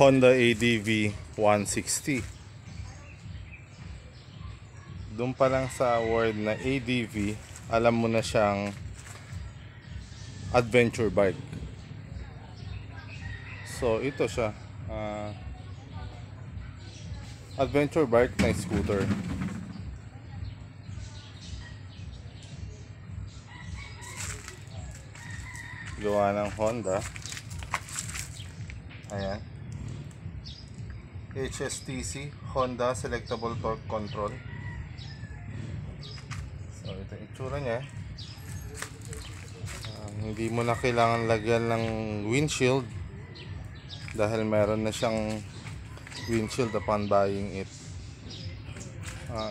Honda ADV 160. Doon pa lang sa word na ADV, alam mo na siyang adventure bike. So ito siya, adventure bike na scooter. Gawa ng Honda. Ayan, HSTC, Honda Selectable Torque Control. So ito yung itsura niya. Hindi mo na kailangan lagyan ng windshield dahil meron na siyang windshield upon buying it.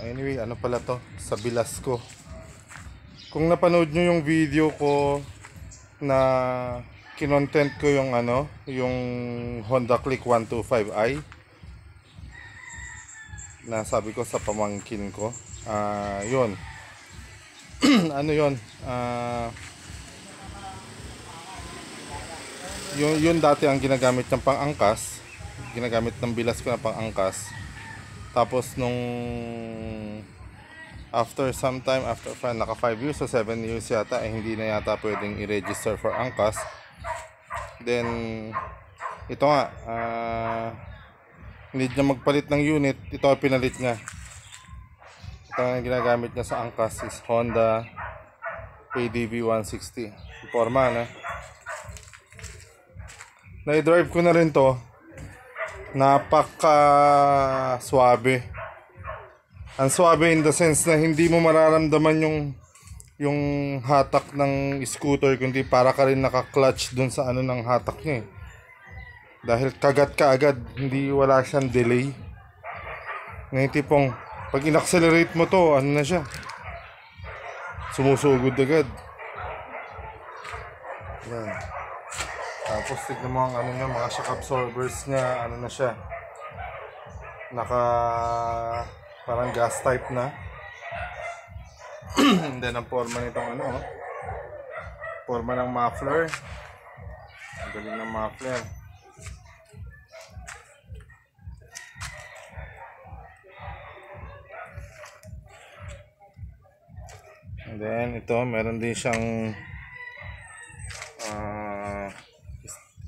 Anyway, ano pala to? Sa Bilasco. Kung napanood nyo yung video ko na kinontent ko yung yung Honda Click 125i na sabi ko sa pamangkin ko, yun ano yun, yun dati ang ginagamit ng pang-angkas, ginagamit ng Bilasco na pang-angkas. Tapos nung after some time, naka 5 years o 7 years yata, hindi na yata pwedeng i-register for angkas. Then ito nga, need niya magpalit ng unit. Ito ang pinalit niya. Ito ang ginagamit niya sa angkas is Honda ADV 160. Forma na. Na-drive ko na rin to. Napaka swabe. Ang swabe in the sense na hindi mo mararamdaman yung hatak ng scooter, kundi para ka rin naka-clutch dun sa ng hatak niya eh. Dahil kagat ka agad, hindi, wala siyang delay. Ngayon tipong pag in-accelerate mo to, na siya, sumusugod agad. Yan. Tapos tignan mo ang niya, mga shock absorbers niya, na siya, parang gas type na. And then ang forma nitong forma ng muffler. Ang galing ng muffler. And then ito, meron din siyang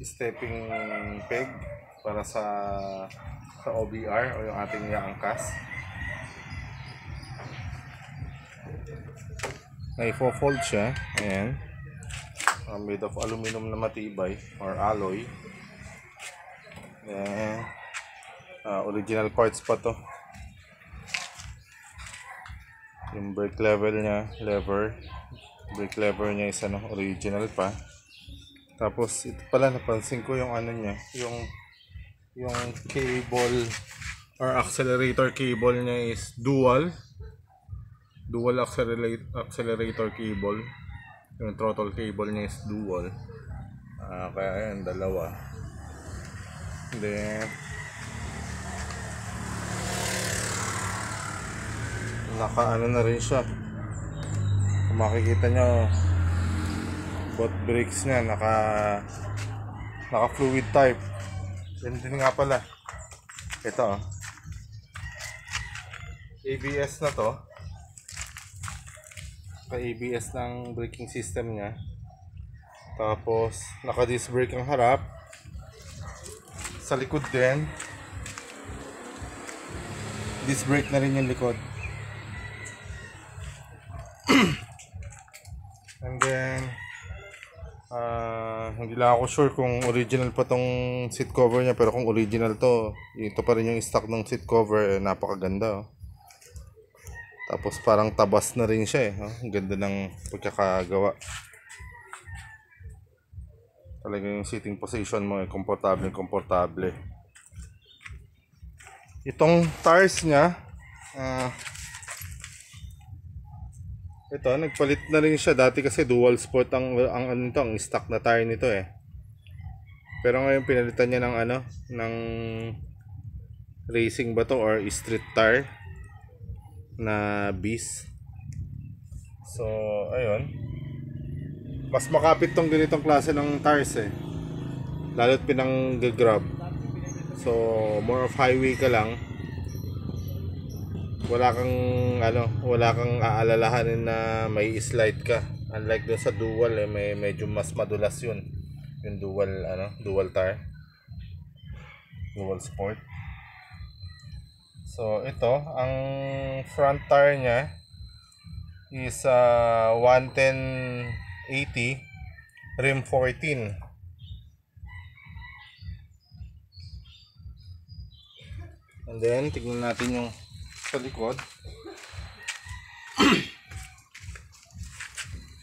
stepping peg para sa OBR o yung ating iangkas. Na-fold siya. Ayan. Made of aluminum na matibay or alloy. Ayan. Original parts pa to. Yung brake lever niya, brake lever niya is original pa. Tapos ito pala, napansin ko yung niya, yung cable or accelerator cable niya is dual accelerator cable. Yung throttle cable niya is dual. Kaya ayan, dalawa. Then naka na rin siya. Kung makikita nyo, both brakes niya naka fluid type. Yan din nga pala. Ito ABS na to. ABS ng braking system niya. Tapos naka disc brake ang harap. Sa likod din disc brake na rin yung likod. And then hindi lang ako sure kung original pa tong seat cover niya, pero kung original to, ito pa rin yung stock ng seat cover. Napakaganda. Tapos parang tabas na rin siya eh. Ang ganda ng pagkakagawa. Talaga yung sitting position mo komportable. Itong tires niya, ito, nagpalit na rin siya. Dati kasi dual sport ang stock na tire nito eh. Pero ngayon pinalitan niya ng racing ba to or street tire na Beast. So ayun, mas makapit tong ganitong klase ng tires eh, lalo't pinang-grab. So more of highway ka lang. Wala kang aalalahanin na may slide ka. Unlike doon sa dual may medyo mas madulas yun. Yung dual tire. Dual sport. So ito, ang front tire niya is 110/80 rim 14. And then tignan natin yung sa likod.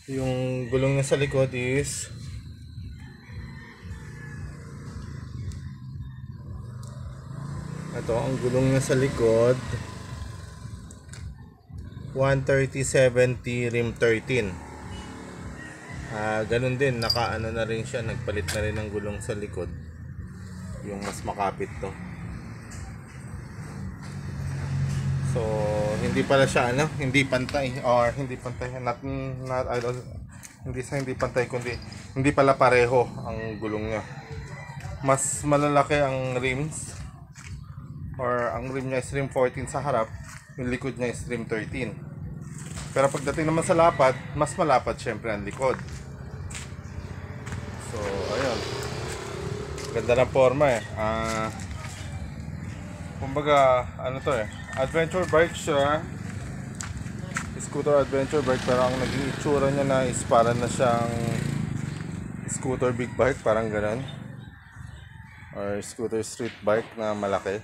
Yung gulong niya sa likod is ito, ang gulong niya sa likod 130/70 rim 13. Ganun din, nakaano na rin siya, nagpalit na rin ng gulong sa likod. Yung mas makapit to. So, hindi pala siya hindi pantay or hindi pantay hindi pantay kundi hindi pala pareho ang gulong niya. Mas malalaki ang rims or ang rim niya is rim 14 sa harap, yung likod niya is rim 13. Pero pagdating naman sa lapad, mas malapad syempre ang likod. So, ayun. Ganda ng forma kumbaga, adventure bike siya. Scooter adventure bike, pero ang naging itsura niya na is para na siyang scooter big bike, parang ganun. Or scooter street bike na malaki.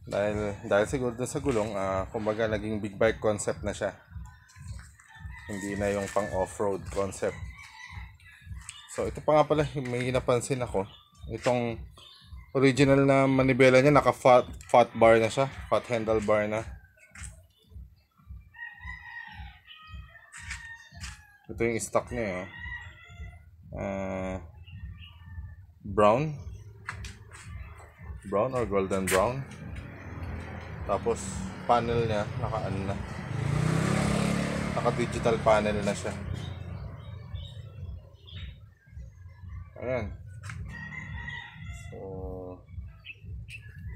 Dahil siguro doon sa gulong, kumbaga naging big bike concept na siya. Hindi na yung pang off-road concept. So ito pa nga pala, may napansin ako. Itong original na manibela niya, naka fat bar na siya, fat handlebar na. Ito yung stock niya, brown or golden brown. Tapos panel niya naka digital panel na siya. Ayan. So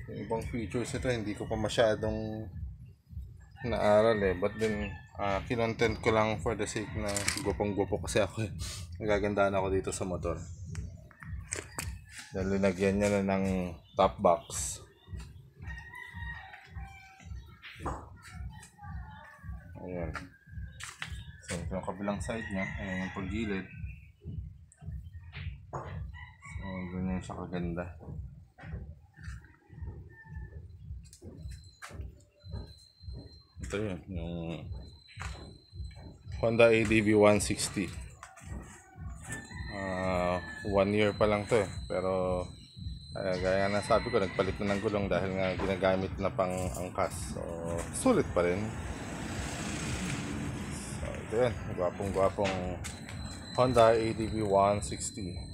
yung ibang features ito hindi ko pa masyadong naaral but then kinontent ko lang for the sake na gupong-gupo kasi ako nagagandaan ako dito sa motor. Dahil linagyan niya na ng top box. Ayan. So ito yung kabilang side niya, ayan yung paggilid. So ganyan siya kaganda. Ito yun, yung Honda ADV 160. 1 year pa lang to pero gaya na sabi ko, nagpalit na ng gulong dahil nga ginagamit na pang angkas. So sulit pa rin. So ito yan, gwapong Honda ADV 160.